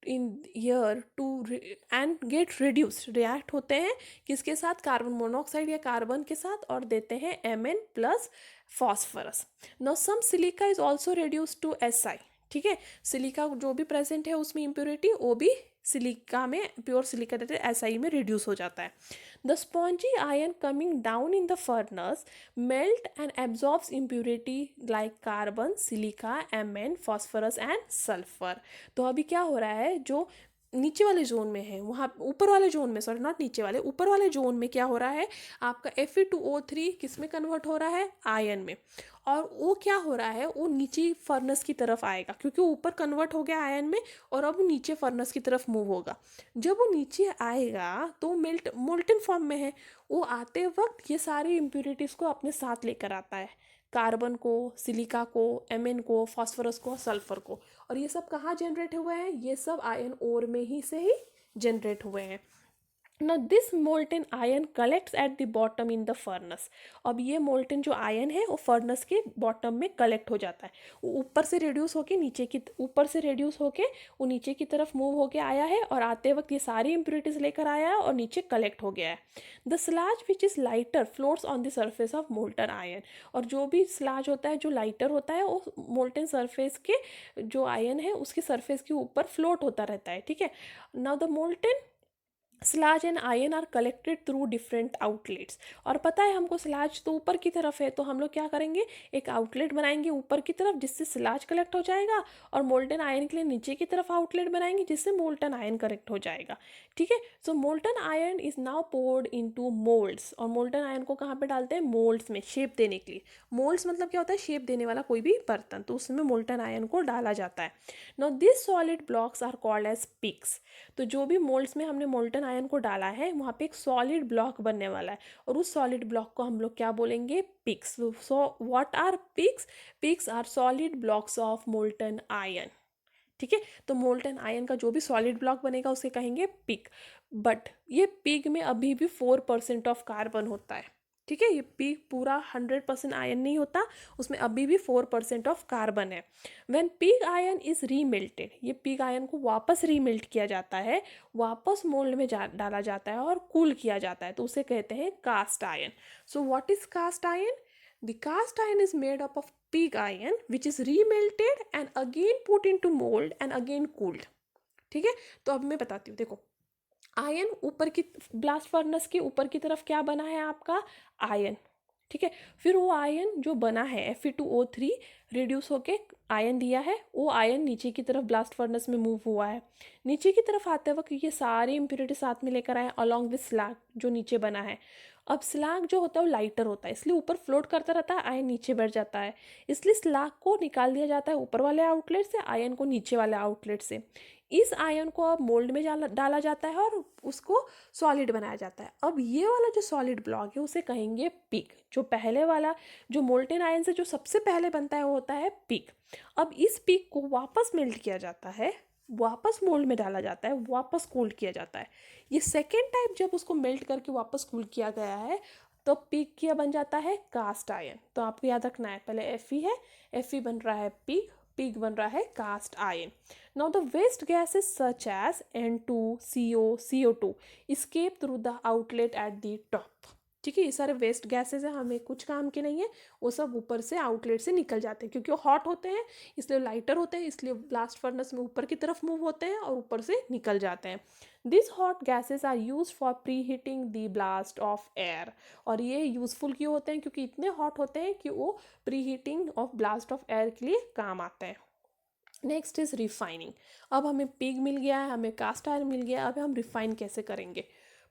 in here too and get reduce, react होते हैं किसके साथ, कार्बन मोनोऑक्साइड या कार्बन के साथ, और देते हैं Mn plus phosphorus. Now some silica is also reduce to Si, ठीक है, सिलिका जो भी प्रेजेंट है उसमें इम्प्योरिटी, वो भी सिलिका में, प्योर सिलिका Si में रिड्यूस हो जाता है। The spongy ion coming down in the furnace melt and absorbs impurity like carbon, silica, Mn, phosphorus and sulphur. तो अभी क्या हो रहा है, जो नीचे वाले जोन में है, वहाँ ऊपर वाले जोन में, सॉरी नॉट नीचे वाले, ऊपर वाले जोन में क्या हो रहा है, आपका Fe2O3 किस में कन्वर्ट हो रहा है, आयन में। और वो क्या हो रहा है, वो नीचे फर्नेस की तरफ आएगा क्योंकि वो ऊपर कन्वर्ट हो गया आयन में, और अब नीचे फर्नेस की तरफ मूव होगा। जब वो नीचे आएगा तो मोल्टन फॉर्म में है, वो आते वक्त ये सारी इम्प्यूरिटीज़ को अपने साथ लेकर आता है, कार्बन को, सिलिका को, एमएन को, फास्फोरस को, सल्फर को। और ये सब कहाँ जनरेट हुए हैं, ये सब आयन ओर में ही से ही जनरेट हुए हैं। Now this molten iron collects at the bottom in the furnace। अब ये molten जो आयन है वो फर्नेस के बॉटम में कलेक्ट हो जाता है, वो ऊपर से रिड्यूस होके वो नीचे की तरफ मूव होके आया है, और आते वक्त ये सारी इम्प्यूरिटीज लेकर आया है और नीचे कलेक्ट हो गया है। The slag which is lighter floats on the surface of molten iron. और जो भी स्लाज होता है जो लाइटर होता है वो मोल्टन सरफेस के जो आयन है उसके सरफेस के ऊपर फ्लोट होता रहता है, ठीक है। Now the molten slag and iron are collected through different outlets. और पता है हमको स्लाज तो ऊपर की तरफ है, तो हम लोग क्या करेंगे, एक आउटलेट बनाएंगे ऊपर की तरफ जिससे स्लाज कलेक्ट हो जाएगा, और मोल्टन आयन के लिए नीचे की तरफ आउटलेट बनाएंगे जिससे मोल्टन आयन कलेक्ट हो जाएगा, ठीक है। So molten iron is now poured into moulds. और मोल्टन आयन को कहाँ पे डालते हैं, मोल्ड्स में, शेप देने के लिए। मोल्ड्स मतलब क्या होता है, शेप देने वाला कोई भी बर्तन, तो उसमें मोल्टन आयन को डाला जाता है। Now this solid blocks are called as pigs. तो जो भी मोल्ड्स में हमने मोल्टन आयन को डाला है वहाँ पे एक सॉलिड ब्लॉक बनने वाला है, और उस सॉलिड ब्लॉक को हम लोग क्या बोलेंगे, pigs. So what are pigs, pigs are solid blocks of molten iron, ठीक है। तो मोल्टन आयन का जो भी सॉलिड ब्लॉक बनेगा उसे कहेंगे पिक। बट ये पिग में अभी भी 4% ऑफ कार्बन होता है, ठीक है। ये पिग पूरा 100% आयन नहीं होता, उसमें अभी भी 4% ऑफ कार्बन है। व्हेन पिग आयन इज रीमेल्टेड, ये पिग आयन को वापस रीमेल्ट किया जाता है, वापस मोल्ड में डाला जाता है और कूल किया जाता है, तो उसे कहते हैं cast iron. So what is cast iron, the cast iron is made up of pig iron which is remelted and again put into mold and again cooled, ठीक है। तो अब मैं बताती हूँ, देखो आयन ऊपर की ब्लास्ट फर्नेस के ऊपर की तरफ क्या बना है आपका, आयन, ठीक है। फिर वो आयन जो बना है Fe2O3 रिड्यूस होके आयन दिया है, वो आयन नीचे की तरफ ब्लास्ट फर्नेस में मूव हुआ है। नीचे की तरफ आते वक्त ये सारी इम्प्यूरिटी साथ में लेकर आए अलॉन्ग विथ स्लैग जो नीचे बना है। अब स्लैग जो होता है वो लाइटर होता है, इसलिए ऊपर फ्लोट करता रहता है, आयन नीचे बैठ जाता है, इसलिए स्लैग को निकाल दिया जाता है ऊपर वाले आउटलेट से, आयन को नीचे वाले आउटलेट से। इस आयन को अब मोल्ड में डाला जाता है और उसको सॉलिड बनाया जाता है। अब ये वाला जो सॉलिड ब्लॉक है उसे कहेंगे पिक। जो पहले वाला जो मोल्टेन आयन से जो सबसे पहले बनता है वो होता है पिक। अब इस पिक को वापस मेल्ट किया जाता है, वापस मोल्ड में डाला जाता है, वापस कूल्ड किया जाता है। ये सेकेंड टाइप जब उसको मेल्ट करके वापस कूल किया गया है तो पिक क्या बन जाता है, कास्ट आयन। तो आपको याद रखना है, पहले Fe है, Fe बन रहा है पिक, पिक बन रहा है cast iron. Now the waste gases such as N2, CO, CO2 escape through the outlet at the top, ठीक है। ये सारे वेस्ट गैसेज हैं, हमें कुछ काम के नहीं है, वो सब ऊपर से आउटलेट से निकल जाते हैं क्योंकि वो हॉट होते हैं, इसलिए लाइटर होते हैं, इसलिए ब्लास्ट फर्नेस में ऊपर की तरफ मूव होते हैं और ऊपर से निकल जाते हैं। This hot gases are use for pre heating the blast of air. और ये यूजफुल क्यों होते हैं, क्योंकि इतने हॉट होते हैं कि वो pre heating of blast of air के लिए काम आते हैं। Next is refining. अब हमें पिग मिल गया है, हमें कास्ट आयरन मिल गया, अब हम रिफाइन कैसे करेंगे।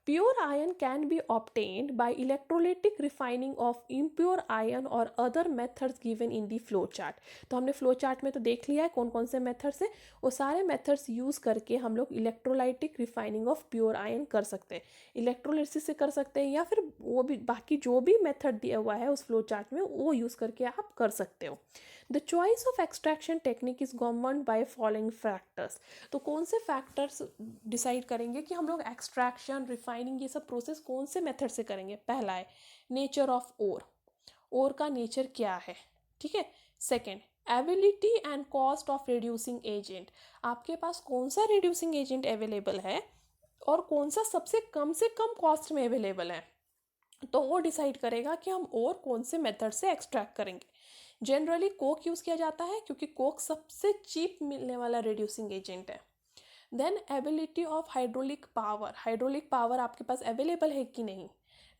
Pure iron can be obtained by electrolytic refining of impure iron और other methods given in the flow chart. तो हमने फ्लो चार्ट में तो देख लिया है कौन कौन से मेथड्स हैं, वो सारे मेथड्स यूज़ करके हम लोग electrolytic refining of pure ion कर सकते हैं। इलेक्ट्रोलिसिस से कर सकते हैं या फिर वो भी बाकी जो भी मेथड दिया हुआ है उस फ्लो चार्ट में वो यूज़ करके आप कर सकते हो। The choice of extraction technique is governed by following factors. तो कौन से फैक्टर्स डिसाइड करेंगे कि हम लोग एक्सट्रैक्शन, रिफाइनिंग, ये सब प्रोसेस कौन से मेथड से करेंगे। पहला है नेचर ऑफ ओर, ओर का नेचर क्या है, ठीक है। Second, ability and cost of reducing agent, आपके पास कौन सा रिड्यूसिंग एजेंट अवेलेबल है और कौन सा सबसे कम कॉस्ट में अवेलेबल है, तो वो डिसाइड करेगा कि हम और कौन से मेथड से एक्सट्रैक्ट करेंगे। जनरली कोक यूज़ किया जाता है क्योंकि कोक सबसे चीप मिलने वाला रिड्यूसिंग एजेंट है। Then ability of hydraulic power आपके पास अवेलेबल है कि नहीं।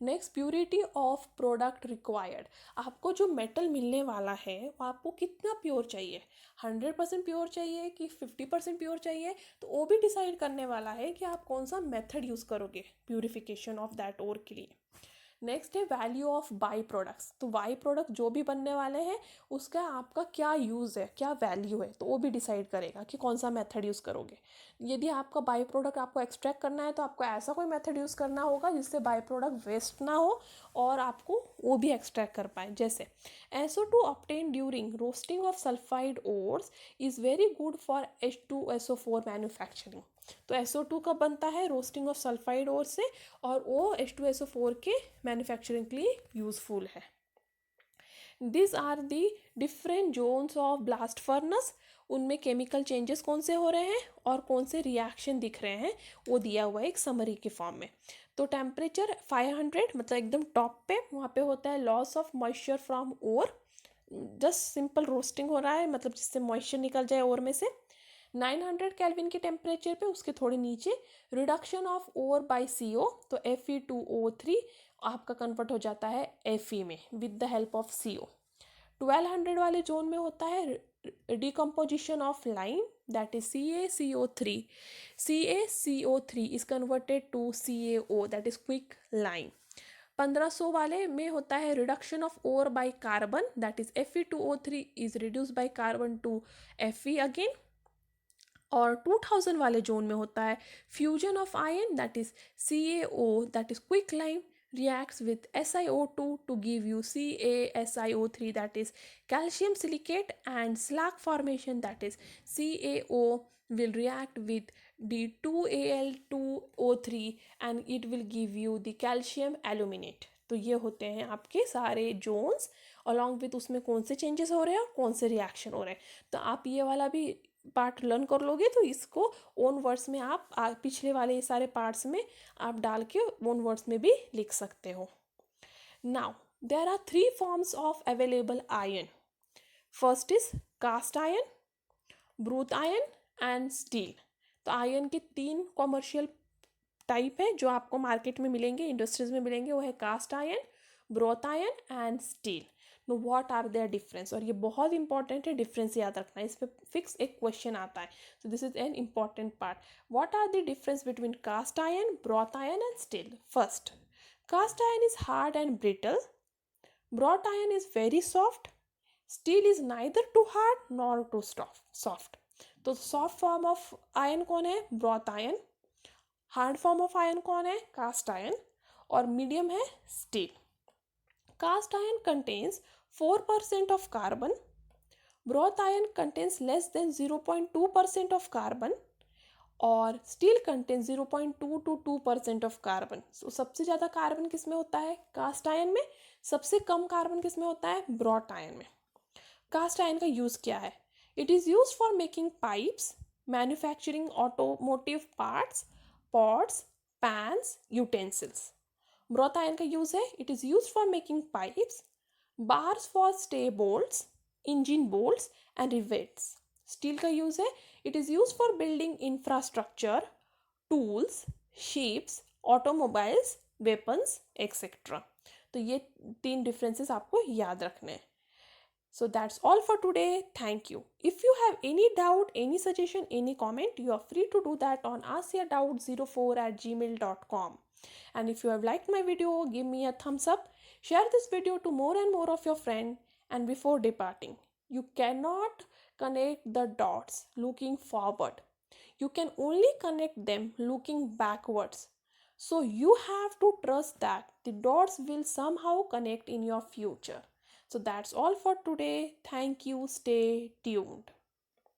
Next purity of product required, आपको जो मेटल मिलने वाला है वो आपको कितना प्योर चाहिए, 100% प्योर चाहिए कि 50% प्योर चाहिए, तो वो भी डिसाइड करने वाला है कि आप कौन सा मेथड यूज़ करोगे प्यूरिफिकेशन ऑफ दैट ओर के लिए। नेक्स्ट है वैल्यू ऑफ बाई प्रोडक्ट्स, तो बाई प्रोडक्ट जो भी बनने वाले हैं उसका आपका क्या यूज़ है, क्या वैल्यू है, तो वो भी डिसाइड करेगा कि कौन सा मेथड यूज़ करोगे। यदि आपका बाई प्रोडक्ट आपको एक्सट्रैक्ट करना है तो आपको ऐसा कोई मेथड यूज़ करना होगा जिससे बाई प्रोडक्ट वेस्ट ना हो और आपको वो भी एक्सट्रैक्ट कर पाए। जैसे SO2 obtain during roasting of sulphide ores is very good for H2SO4 manufacturing. तो SO2 कब बनता है, रोस्टिंग ऑफ सल्फाइड ओर से, और वो H2SO4 के मैन्युफैक्चरिंग के लिए यूज़फुल है। This are the different zones of blast furnace, उनमें केमिकल चेंजेस कौन से हो रहे हैं और कौन से रिएक्शन दिख रहे हैं वो दिया हुआ है एक समरी के फॉर्म में। तो टेम्परेचर 500 मतलब एकदम टॉप पे, वहाँ पे होता है loss of moisture from ore, just simple roasting हो रहा है मतलब जिससे मॉइस्चर निकल जाए ओर में से। 900 केल्विन के टेम्परेचर पे उसके थोड़े नीचे reduction of ore by CO, तो Fe2O3 आपका कन्वर्ट हो जाता है Fe में with the help of CO। 1200 वाले जोन में होता है decomposition of lime, that is CaCO3, CaCO3 is converted to CaO, that is quick lime. 1500 वाले में होता है reduction of ore by carbon, that is Fe2O3 is reduce by carbon to Fe again. और 2000 वाले जोन में होता है fusion of iron, that is CaO, that is quick lime reacts with SiO2 to give you CaSiO3, that is calcium silicate, and slag formation, that is CaO will react with D2Al2O3 and it will give you the calcium aluminate। तो ये होते हैं आपके सारे जोन्स, अलॉन्ग विथ उसमें कौन से चेंजेस हो रहे हैं और कौन से रिएक्शन हो रहे हैं। तो आप ये वाला भी पार्ट लर्न कर लोगे तो इसको ओन वर्ड्स में आप पिछले वाले ये सारे पार्ट्स में आप डाल के ओन वर्ड्स में भी लिख सकते हो। Now there are 3 forms of available iron. First is cast iron, wrought iron and steel. तो आयन के 3 कॉमर्शियल टाइप है जो आपको मार्केट में मिलेंगे, इंडस्ट्रीज में मिलेंगे, वो है cast iron, wrought iron and steel. Know what are their difference, और ये बहुत इंपॉर्टेंट है, डिफरेंस याद रखना है, इस पर फिक्स एक क्वेश्चन आता है, so this is an important part. What are the difference between cast iron, brought iron and steel? First, cast iron is hard and brittle, brought iron is very soft, steel is neither too hard nor too soft. तो सॉफ्ट फॉर्म ऑफ आयन कौन है, wrought iron, hard form of iron कौन है, कास्ट आयन, और मीडियम है steel. Cast iron contains 4% of carbon, wrought iron contains less than 0.2% of carbon, और steel contains 0.2 to 2% of carbon. सो सबसे ज़्यादा कार्बन किस में होता है, कास्ट आयन में, सबसे कम कार्बन किस में होता है, ब्रॉट आयन में। कास्ट आयन का यूज़ क्या है, it is use for making pipes, manufacturing automotive parts, pots, pans, utensils. Wrought iron का यूज़ है, it is use for making pipes, bars for stay bolts, engine bolts and rivets. Steel का यूज़ है, it is use for building infrastructure, tools, ships, automobiles, weapons etcetera. तो ये 3 डिफरेंसेस आपको याद रखने हैं। So that's all for today. Thank you. If you have any doubt, any suggestion, any comment, you are free to do that on askyourdoubt04@gmail.com. And if you have liked my video, give me a thumbs up. Share this video to more and more of your friends. And before departing, you cannot connect the dots looking forward. You can only connect them looking backwards. So you have to trust that the dots will somehow connect in your future. So that's all for today. Thank you. Stay tuned.